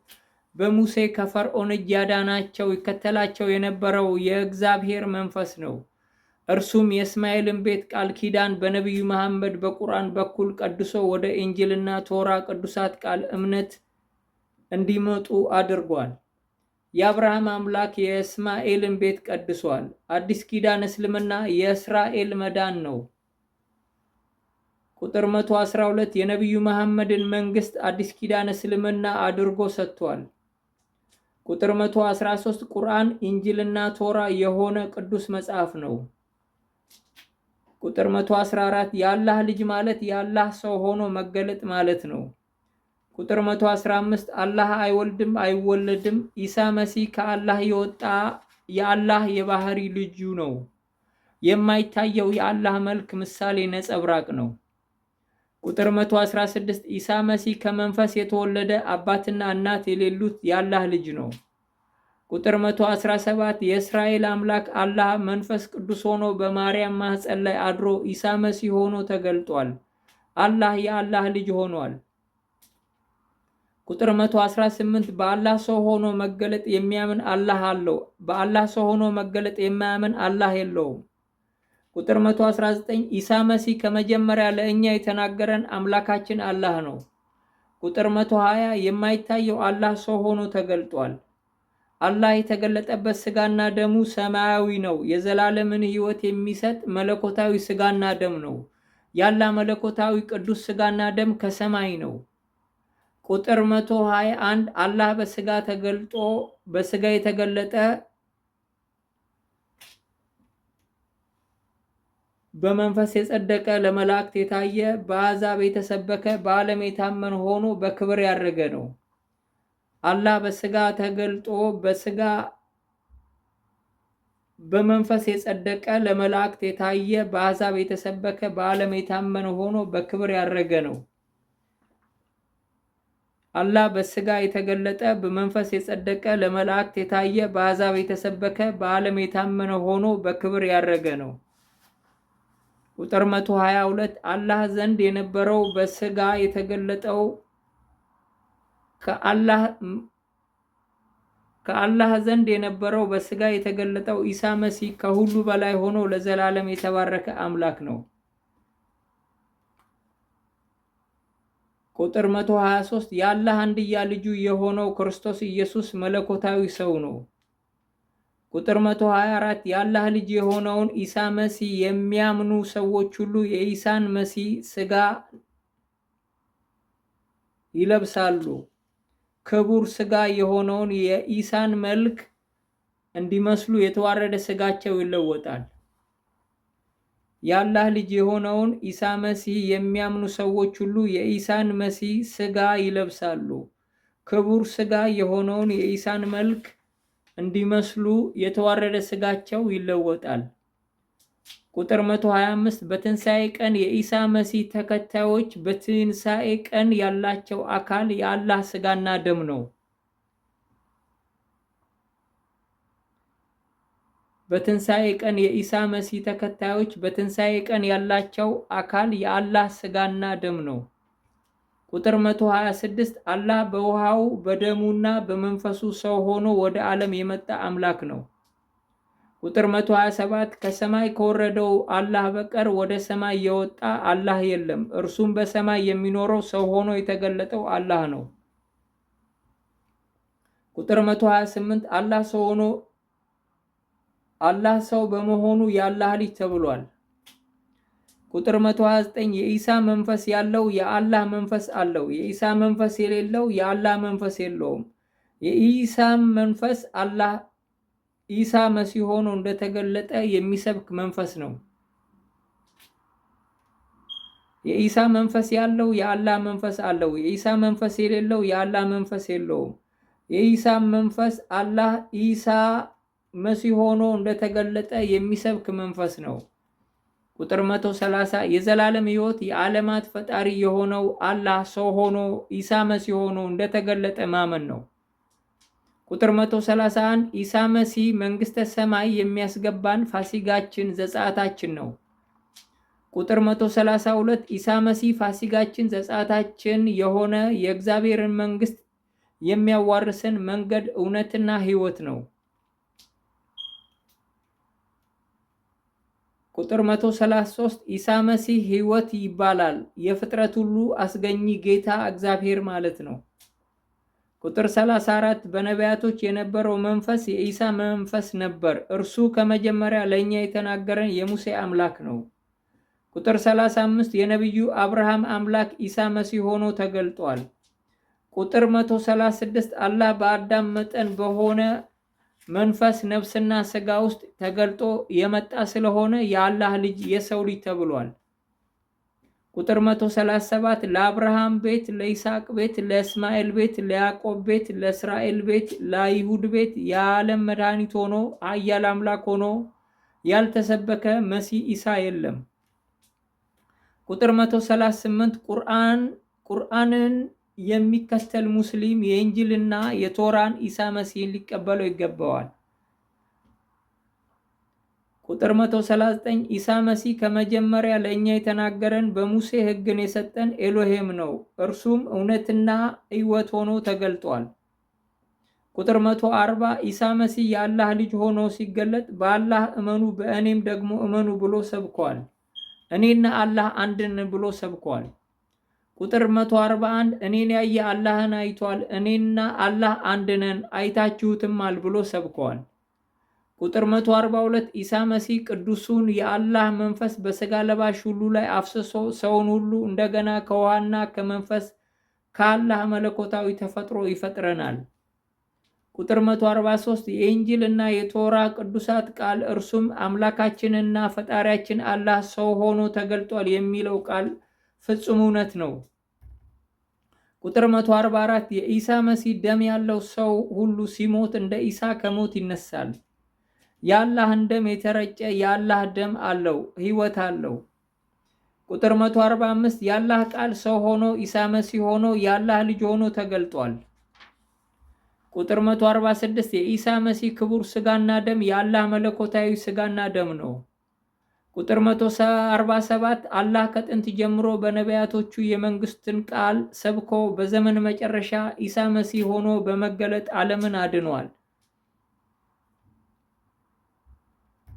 በሙሴ ከፈርዖን እጅ ያዳናቸው ይከተላቸው የነበረው የእግዚአብሔር መንፈስ ነው። እርሱም የእስማኤልን ቤት ቃል ኪዳን በነቢዩ መሐመድ በቁርአን በኩል ቀድሶ ወደ ኢንጅልና ቶራ ቅዱሳት ቃል እምነት እንዲመጡ አድርጓል። የአብርሃም አምላክ የእስማኤልን ቤት ቀድሷል። አዲስ ኪዳን እስልምና የእስራኤል መዳን ነው። ቁጥር 112 የነቢዩ መሐመድን መንግስት አዲስ ኪዳን እስልምና አድርጎ ሰጥቷል። ቁጥር 113 ቁርአን ኢንጅልና ቶራ የሆነ ቅዱስ መጽሐፍ ነው። ቁጥር 114 የአላህ ልጅ ማለት የአላህ ሰው ሆኖ መገለጥ ማለት ነው። ቁጥር 115 አላህ አይወልድም አይወለድም። ኢሳ መሲህ ከአላህ የወጣ የአላህ የባህሪ ልጁ ነው። የማይታየው የአላህ መልክ ምሳሌ ነጸብራቅ ነው። ቁጥር 116 ኢሳ መሲህ ከመንፈስ የተወለደ አባትና እናት የሌሉት የአላህ ልጅ ነው። ቁጥር 117 የእስራኤል አምላክ አላህ መንፈስ ቅዱስ ሆኖ በማርያም ማህፀን ላይ አድሮ ኢሳ መሲህ ሆኖ ተገልጧል። አላህ የአላህ ልጅ ሆኗል። ቁጥር 118 በአላህ ሰው ሆኖ መገለጥ የሚያምን አላህ አለው። በአላህ ሰው ሆኖ መገለጥ የማያምን አላህ የለውም። ቁጥር 119 ኢሳ መሲህ ከመጀመሪያ ለእኛ የተናገረን አምላካችን አላህ ነው። ቁጥር 120 የማይታየው አላህ ሰው ሆኖ ተገልጧል። አላህ የተገለጠበት ስጋና ደሙ ሰማያዊ ነው። የዘላለምን ሕይወት የሚሰጥ መለኮታዊ ስጋና ደም ነው። የአላህ መለኮታዊ ቅዱስ ስጋና ደም ከሰማይ ነው። ቁጥር 121 አላህ በስጋ የተገለጠ በመንፈስ የጸደቀ ለመላእክት የታየ በአሕዛብ የተሰበከ በዓለም የታመነ ሆኖ በክብር ያረገ ነው። አላህ በሥጋ ተገልጦ በመንፈስ የጸደቀ ለመላእክት የታየ በአሕዛብ የተሰበከ በዓለም የታመነ ሆኖ በክብር ያረገ ነው። አላህ በሥጋ የተገለጠ በመንፈስ የጸደቀ ለመላእክት የታየ በአሕዛብ የተሰበከ በዓለም የታመነ ሆኖ በክብር ያረገ ነው። ቁጥር 122 አላህ ዘንድ የነበረው በሥጋ የተገለጠው ከአላህ ዘንድ የነበረው በሥጋ የተገለጠው ኢሳ መሲህ ከሁሉ በላይ ሆኖ ለዘላለም የተባረከ አምላክ ነው። ቁጥር 123 የአላህ አንድያ ልጁ የሆነው ክርስቶስ ኢየሱስ መለኮታዊ ሰው ነው። ቁጥር 124 የአላህ ልጅ የሆነውን ኢሳ መሲህ የሚያምኑ ሰዎች ሁሉ የኢሳን መሲህ ሥጋ ይለብሳሉ። ክቡር ሥጋ የሆነውን የኢሳን መልክ እንዲመስሉ የተዋረደ ሥጋቸው ይለወጣል። የአላህ ልጅ የሆነውን ኢሳ መሲህ የሚያምኑ ሰዎች ሁሉ የኢሳን መሲህ ሥጋ ይለብሳሉ። ክቡር ሥጋ የሆነውን የኢሳን መልክ እንዲመስሉ የተዋረደ ሥጋቸው ይለወጣል። ቁጥር 125 በትንሣኤ ቀን የኢሳ መሲህ ተከታዮች በትንሣኤ ቀን ያላቸው አካል የአላህ ሥጋና ደም ነው። በትንሣኤ ቀን የኢሳ መሲህ ተከታዮች በትንሣኤ ቀን ያላቸው አካል የአላህ ሥጋና ደም ነው። ቁጥር 126 አላህ በውሃው በደሙና በመንፈሱ ሰው ሆኖ ወደ ዓለም የመጣ አምላክ ነው። ቁጥር 127 ከሰማይ ከወረደው አላህ በቀር ወደ ሰማይ የወጣ አላህ የለም፣ እርሱም በሰማይ የሚኖረው ሰው ሆኖ የተገለጠው አላህ ነው። ቁጥር 128 አላህ ሰው በመሆኑ የአላህ ልጅ ተብሏል። ቁጥር 129 የኢሳ መንፈስ ያለው የአላህ መንፈስ አለው፣ የኢሳ መንፈስ የሌለው የአላህ መንፈስ የለውም። የኢሳ መንፈስ አላህ ኢሳ መሲህ ሆኖ እንደተገለጠ የሚሰብክ መንፈስ ነው። የኢሳ መንፈስ ያለው የአላህ መንፈስ አለው፣ የኢሳ መንፈስ የሌለው የአላህ መንፈስ የለውም። የኢሳ መንፈስ አላህ ኢሳ መሲህ ሆኖ እንደተገለጠ የሚሰብክ መንፈስ ነው። ቁጥር 130 የዘላለም ሕይወት የዓለማት ፈጣሪ የሆነው አላህ ሰው ሆኖ ኢሳ መሲህ ሆኖ እንደተገለጠ ማመን ነው። ቁጥር 131 ኢሳ መሲህ መንግሥተ ሰማይ የሚያስገባን ፋሲጋችን ዘጸአታችን ነው። ቁጥር 132 ኢሳ መሲህ ፋሲጋችን ዘጸአታችን የሆነ የእግዚአብሔርን መንግሥት የሚያዋርሰን መንገድ እውነትና ሕይወት ነው። ቁጥር 133 ኢሳ መሲህ ሕይወት ይባላል። የፍጥረት ሁሉ አስገኚ ጌታ እግዚአብሔር ማለት ነው። ቁጥር 34 በነቢያቶች የነበረው መንፈስ የኢሳ መንፈስ ነበር፣ እርሱ ከመጀመሪያ ለእኛ የተናገረን የሙሴ አምላክ ነው። ቁጥር 35 የነቢዩ አብርሃም አምላክ ኢሳ መሲህ ሆኖ ተገልጧል። ቁጥር 136 አላህ በአዳም መጠን በሆነ መንፈስ ነፍስና ሥጋ ውስጥ ተገልጦ የመጣ ስለሆነ የአላህ ልጅ የሰው ልጅ ተብሏል። ቁጥር 137 ለአብርሃም ቤት፣ ለይስሐቅ ቤት፣ ለእስማኤል ቤት፣ ለያዕቆብ ቤት፣ ለእስራኤል ቤት፣ ለአይሁድ ቤት የዓለም መድኃኒት ሆኖ ኃያል አምላክ ሆኖ ያልተሰበከ መሲህ ኢሳ የለም። ቁጥር 138 ቁርአንን የሚከተል ሙስሊም የኢንጂልና የቶራን ኢሳ መሲህን ሊቀበለው ይገባዋል። ቁጥር 139 ኢሳ መሲህ ከመጀመሪያ ለእኛ የተናገረን በሙሴ ሕግን የሰጠን ኤሎሄም ነው፣ እርሱም እውነትና ሕይወት ሆኖ ተገልጧል። ቁጥር 140 ኢሳ መሲህ የአላህ ልጅ ሆኖ ሲገለጥ በአላህ እመኑ በእኔም ደግሞ እመኑ ብሎ ሰብኳል። እኔና አላህ አንድ ነን ብሎ ሰብኳል። ቁጥር 141 እኔን ያየ አላህን አይቷል፣ እኔና አላህ አንድ ነን አይታችሁትማል ብሎ ሰብከዋል። ቁጥር 142 ኢሳ መሲህ ቅዱሱን የአላህ መንፈስ በሥጋ ለባሽ ሁሉ ላይ አፍስሶ ሰውን ሁሉ እንደገና ከውሃና ከመንፈስ ከአላህ መለኮታዊ ተፈጥሮ ይፈጥረናል። ቁጥር 143 የኢንጂል እና የቶራ ቅዱሳት ቃል እርሱም አምላካችንና ፈጣሪያችን አላህ ሰው ሆኖ ተገልጧል የሚለው ቃል ፍጹም እውነት ነው። ቁጥር 144 የኢሳ መሲህ ደም ያለው ሰው ሁሉ ሲሞት እንደ ኢሳ ከሞት ይነሳል። የአላህን ደም የተረጨ የአላህ ደም አለው፣ ሕይወት አለው። ቁጥር 145 የአላህ ቃል ሰው ሆኖ ኢሳ መሲህ ሆኖ የአላህ ልጅ ሆኖ ተገልጧል። ቁጥር 146 የኢሳ መሲህ ክቡር ስጋና ደም የአላህ መለኮታዊ ስጋና ደም ነው። ቁጥር 147 አላህ ከጥንት ጀምሮ በነቢያቶቹ የመንግስትን ቃል ሰብኮ በዘመን መጨረሻ ኢሳ መሲህ ሆኖ በመገለጥ ዓለምን አድኗል።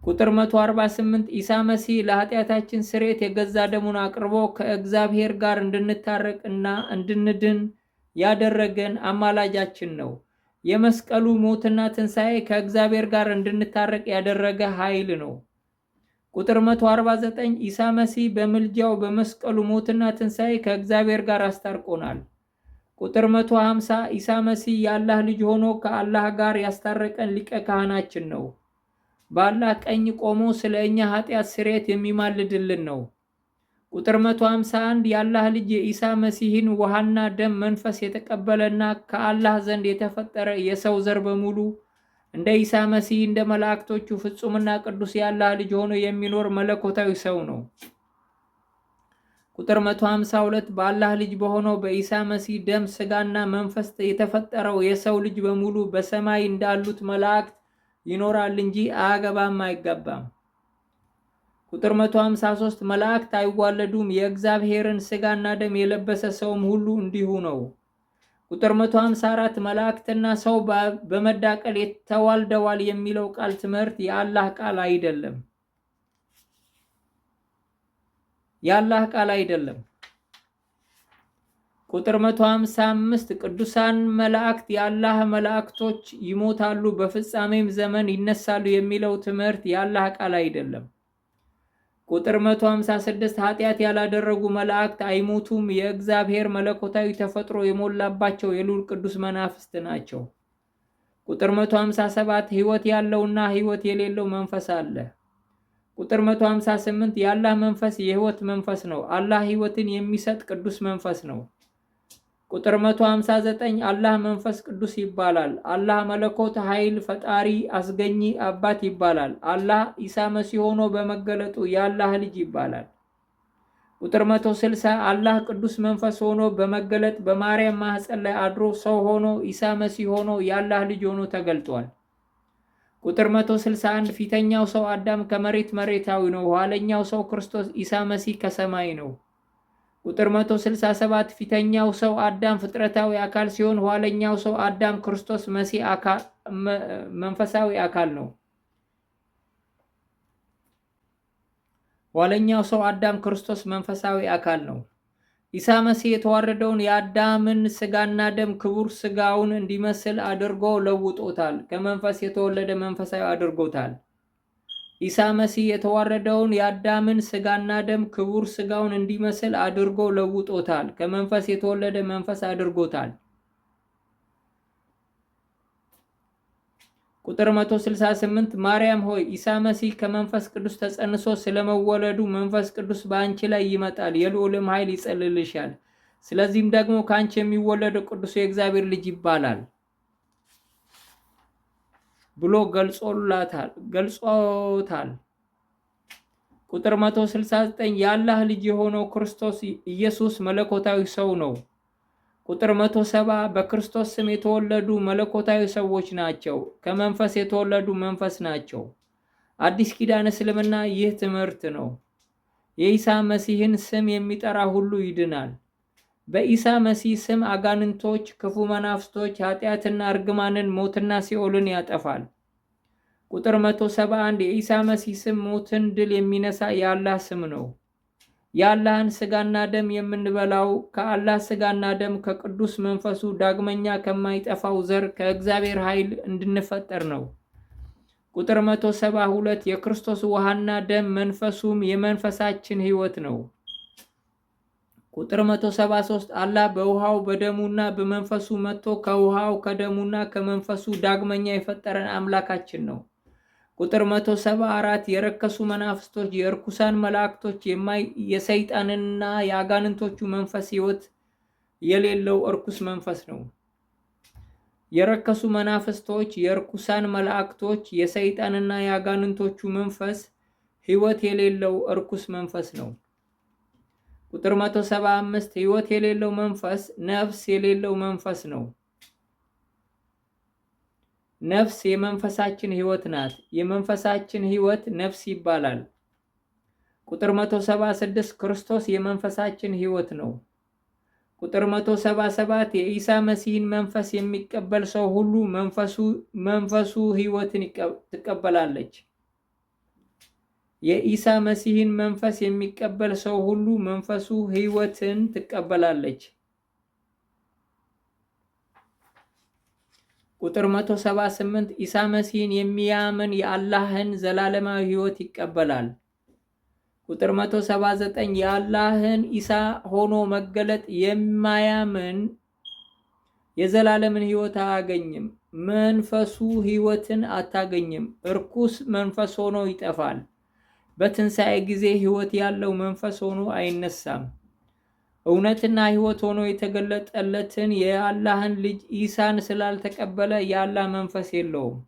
ቁጥር 148 ኢሳ መሲህ ለኃጢአታችን ስርየት የገዛ ደሙን አቅርቦ ከእግዚአብሔር ጋር እንድንታረቅ እና እንድንድን ያደረገን አማላጃችን ነው። የመስቀሉ ሞትና ትንሣኤ ከእግዚአብሔር ጋር እንድንታረቅ ያደረገ ኃይል ነው። ቁጥር 149 ኢሳ መሲህ በምልጃው በመስቀሉ ሞትና ትንሣኤ ከእግዚአብሔር ጋር አስታርቆናል። ቁጥር 150 ኢሳ መሲህ የአላህ ልጅ ሆኖ ከአላህ ጋር ያስታረቀን ሊቀ ካህናችን ነው። በአላህ ቀኝ ቆሞ ስለ እኛ ኃጢአት ስርየት የሚማልድልን ነው። ቁጥር 151 የአላህ ልጅ የኢሳ መሲህን ውሃና ደም መንፈስ የተቀበለና ከአላህ ዘንድ የተፈጠረ የሰው ዘር በሙሉ እንደ ኢሳ መሲህ እንደ መላእክቶቹ ፍጹምና ቅዱስ የአላህ ልጅ ሆኖ የሚኖር መለኮታዊ ሰው ነው። ቁጥር 152 በአላህ ልጅ በሆነው በኢሳ መሲህ ደም ስጋና መንፈስ የተፈጠረው የሰው ልጅ በሙሉ በሰማይ እንዳሉት መላእክት ይኖራል እንጂ አያገባም አይጋባም። ቁጥር 153 መላእክት አይዋለዱም፣ የእግዚአብሔርን ስጋና ደም የለበሰ ሰውም ሁሉ እንዲሁ ነው። ቁጥር 154 መላእክትና ሰው በመዳቀል ተዋልደዋል የሚለው ቃል ትምህርት የአላህ ቃል አይደለም። የአላህ ቃል አይደለም። ቁጥር 155 ቅዱሳን መላእክት የአላህ መላእክቶች ይሞታሉ በፍጻሜም ዘመን ይነሳሉ የሚለው ትምህርት የአላህ ቃል አይደለም። ቁጥር 156 ኃጢአት ያላደረጉ መላእክት አይሞቱም፣ የእግዚአብሔር መለኮታዊ ተፈጥሮ የሞላባቸው የልዑል ቅዱስ መናፍስት ናቸው። ቁጥር 157 ሕይወት ያለውና ሕይወት የሌለው መንፈስ አለ። ቁጥር 158 የአላህ መንፈስ የሕይወት መንፈስ ነው። አላህ ሕይወትን የሚሰጥ ቅዱስ መንፈስ ነው። ቁጥር 159 አላህ መንፈስ ቅዱስ ይባላል። አላህ መለኮት ኃይል ፈጣሪ አስገኚ አባት ይባላል። አላህ ኢሳ መሲህ ሆኖ በመገለጡ የአላህ ልጅ ይባላል። ቁጥር 160 አላህ ቅዱስ መንፈስ ሆኖ በመገለጥ በማርያም ማህፀን ላይ አድሮ ሰው ሆኖ ኢሳ መሲህ ሆኖ የአላህ ልጅ ሆኖ ተገልጧል። ቁጥር 161 ፊተኛው ሰው አዳም ከመሬት መሬታዊ ነው፣ ኋለኛው ሰው ክርስቶስ ኢሳ መሲህ ከሰማይ ነው። ቁጥር 167 ፊተኛው ሰው አዳም ፍጥረታዊ አካል ሲሆን ኋለኛው ሰው አዳም ክርስቶስ መሲህ መንፈሳዊ አካል ነው። ኋለኛው ሰው አዳም ክርስቶስ መንፈሳዊ አካል ነው። ኢሳ መሲህ የተዋረደውን የአዳምን ስጋና ደም ክቡር ስጋውን እንዲመስል አድርጎ ለውጦታል። ከመንፈስ የተወለደ መንፈሳዊ አድርጎታል። ኢሳ መሲህ የተዋረደውን የአዳምን ስጋና ደም ክቡር ስጋውን እንዲመስል አድርጎ ለውጦታል። ከመንፈስ የተወለደ መንፈስ አድርጎታል። ቁጥር 168 ማርያም ሆይ ኢሳ መሲህ ከመንፈስ ቅዱስ ተጸንሶ ስለመወለዱ መንፈስ ቅዱስ በአንቺ ላይ ይመጣል፣ የልዑልም ኃይል ይጸልልሻል። ስለዚህም ደግሞ ከአንቺ የሚወለደው ቅዱስ የእግዚአብሔር ልጅ ይባላል ብሎ ገልጾታል። ቁጥር 169 የአላህ ልጅ የሆነው ክርስቶስ ኢየሱስ መለኮታዊ ሰው ነው። ቁጥር 170 በክርስቶስ ስም የተወለዱ መለኮታዊ ሰዎች ናቸው። ከመንፈስ የተወለዱ መንፈስ ናቸው። አዲስ ኪዳን እስልምና ይህ ትምህርት ነው። የኢሳ መሲህን ስም የሚጠራ ሁሉ ይድናል። በኢሳ መሲህ ስም አጋንንቶች፣ ክፉ መናፍስቶች፣ ኃጢአትና እርግማንን፣ ሞትና ሲኦልን ያጠፋል። ቁጥር 171 የኢሳ መሲህ ስም ሞትን ድል የሚነሳ የአላህ ስም ነው። የአላህን ስጋና ደም የምንበላው ከአላህ ስጋና ደም ከቅዱስ መንፈሱ ዳግመኛ ከማይጠፋው ዘር ከእግዚአብሔር ኃይል እንድንፈጠር ነው። ቁጥር 172 የክርስቶስ ውሃና ደም መንፈሱም የመንፈሳችን ሕይወት ነው። ቁጥር 173 አላህ በውሃው በደሙና በመንፈሱ መጥቶ ከውሃው ከደሙና ከመንፈሱ ዳግመኛ የፈጠረን አምላካችን ነው። ቁጥር 174 የረከሱ መናፍስቶች፣ የርኩሳን መላእክቶች፣ የሰይጣንና የአጋንንቶቹ መንፈስ ሕይወት የሌለው እርኩስ መንፈስ ነው። የረከሱ መናፍስቶች፣ የርኩሳን መላእክቶች፣ የሰይጣንና የአጋንንቶቹ መንፈስ ሕይወት የሌለው እርኩስ መንፈስ ነው። ቁጥር 175 ሕይወት የሌለው መንፈስ ነፍስ የሌለው መንፈስ ነው። ነፍስ የመንፈሳችን ሕይወት ናት። የመንፈሳችን ሕይወት ነፍስ ይባላል። ቁጥር 176 ክርስቶስ የመንፈሳችን ሕይወት ነው። ቁጥር 177 የኢሳ መሲህን መንፈስ የሚቀበል ሰው ሁሉ መንፈሱ ሕይወትን ትቀበላለች። የኢሳ መሲህን መንፈስ የሚቀበል ሰው ሁሉ መንፈሱ ሕይወትን ትቀበላለች። ቁጥር 178 ኢሳ መሲህን የሚያምን የአላህን ዘላለማዊ ሕይወት ይቀበላል። ቁጥር 179 የአላህን ኢሳ ሆኖ መገለጥ የማያምን የዘላለምን ሕይወት አያገኝም። መንፈሱ ሕይወትን አታገኝም። እርኩስ መንፈስ ሆኖ ይጠፋል። በትንሣኤ ጊዜ ሕይወት ያለው መንፈስ ሆኖ አይነሳም። እውነትና ሕይወት ሆኖ የተገለጠለትን የአላህን ልጅ ኢሳን ስላልተቀበለ የአላህ መንፈስ የለውም።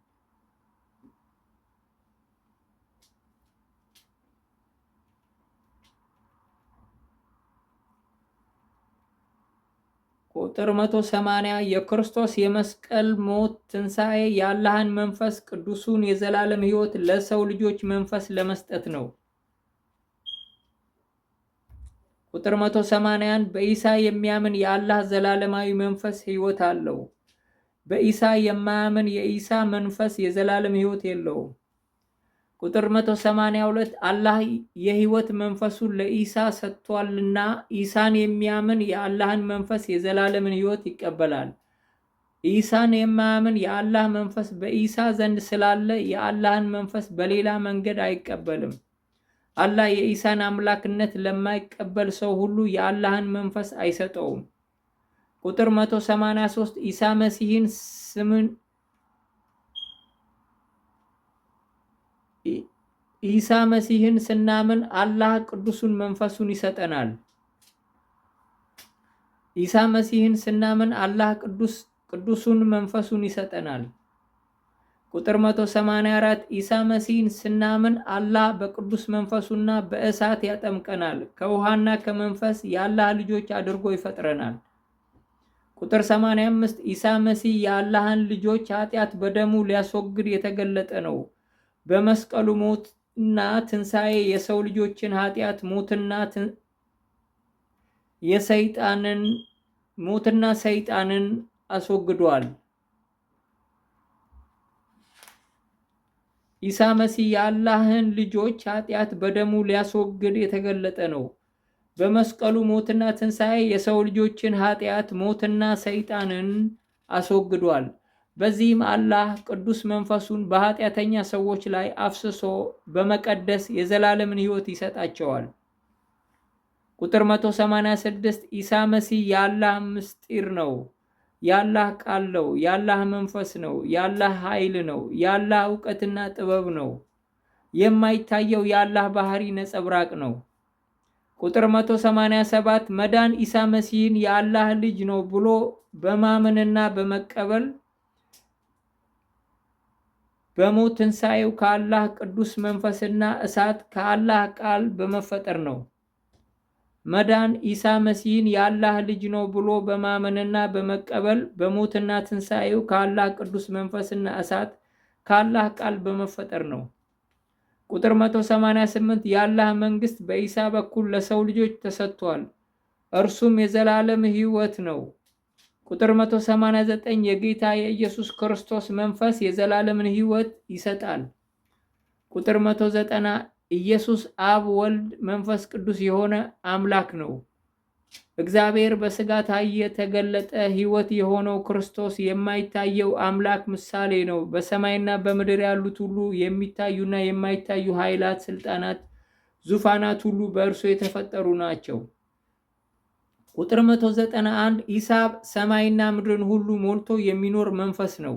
ቁጥር 180 የክርስቶስ የመስቀል ሞት ትንሣኤ የአላህን መንፈስ ቅዱሱን የዘላለም ሕይወት ለሰው ልጆች መንፈስ ለመስጠት ነው። ቁጥር 181 በኢሳ የሚያምን የአላህ ዘላለማዊ መንፈስ ሕይወት አለው። በኢሳ የማያምን የኢሳ መንፈስ የዘላለም ሕይወት የለውም። ቁጥር 182 አላህ የሕይወት መንፈሱን ለኢሳ ሰጥቷልና ኢሳን የሚያምን የአላህን መንፈስ የዘላለምን ሕይወት ይቀበላል። ኢሳን የማያምን የአላህ መንፈስ በኢሳ ዘንድ ስላለ የአላህን መንፈስ በሌላ መንገድ አይቀበልም። አላህ የኢሳን አምላክነት ለማይቀበል ሰው ሁሉ የአላህን መንፈስ አይሰጠውም። ቁጥር 183 ኢሳ መሲህን ኢሳ መሲህን ስናምን አላህ ቅዱሱን መንፈሱን ይሰጠናል። ኢሳ መሲህን ስናምን አላህ ቅዱሱን መንፈሱን ይሰጠናል። ቁጥር 184 ኢሳ መሲህን ስናምን አላህ በቅዱስ መንፈሱና በእሳት ያጠምቀናል። ከውሃና ከመንፈስ የአላህ ልጆች አድርጎ ይፈጥረናል። ቁጥር 85 ኢሳ መሲህ የአላህን ልጆች ኃጢአት በደሙ ሊያስወግድ የተገለጠ ነው። በመስቀሉ ሞትና ትንሣኤ የሰው ልጆችን ኃጢአት ሞትና ሰይጣንን አስወግዷል። ኢሳ መሲህ የአላህን ልጆች ኃጢአት በደሙ ሊያስወግድ የተገለጠ ነው። በመስቀሉ ሞትና ትንሣኤ የሰው ልጆችን ኃጢአት ሞትና ሰይጣንን አስወግዷል። በዚህም አላህ ቅዱስ መንፈሱን በኃጢአተኛ ሰዎች ላይ አፍስሶ በመቀደስ የዘላለምን ሕይወት ይሰጣቸዋል። ቁጥር 186 ኢሳ መሲህ የአላህ ምስጢር ነው። የአላህ ቃል ነው። የአላህ መንፈስ ነው። የአላህ ኃይል ነው። የአላህ እውቀትና ጥበብ ነው። የማይታየው የአላህ ባህሪ ነጸብራቅ ነው። ቁጥር 187 መዳን ኢሳ መሲህን የአላህ ልጅ ነው ብሎ በማመንና በመቀበል በሞት ትንሣኤው ከአላህ ቅዱስ መንፈስና እሳት ከአላህ ቃል በመፈጠር ነው። መዳን ኢሳ መሲህን የአላህ ልጅ ነው ብሎ በማመንና በመቀበል በሞትና ትንሣኤው ከአላህ ቅዱስ መንፈስና እሳት ከአላህ ቃል በመፈጠር ነው። ቁጥር 188 የአላህ መንግሥት በኢሳ በኩል ለሰው ልጆች ተሰጥቷል፣ እርሱም የዘላለም ሕይወት ነው። ቁጥር 189 የጌታ የኢየሱስ ክርስቶስ መንፈስ የዘላለምን ሕይወት ይሰጣል። ቁጥር 190 ኢየሱስ አብ፣ ወልድ፣ መንፈስ ቅዱስ የሆነ አምላክ ነው። እግዚአብሔር በሥጋ ታየ፣ ተገለጠ። ሕይወት የሆነው ክርስቶስ የማይታየው አምላክ ምሳሌ ነው። በሰማይና በምድር ያሉት ሁሉ የሚታዩና የማይታዩ ኃይላት፣ ስልጣናት፣ ዙፋናት ሁሉ በእርሱ የተፈጠሩ ናቸው። ቁጥር 191 ኢሳብ ሰማይና ምድርን ሁሉ ሞልቶ የሚኖር መንፈስ ነው።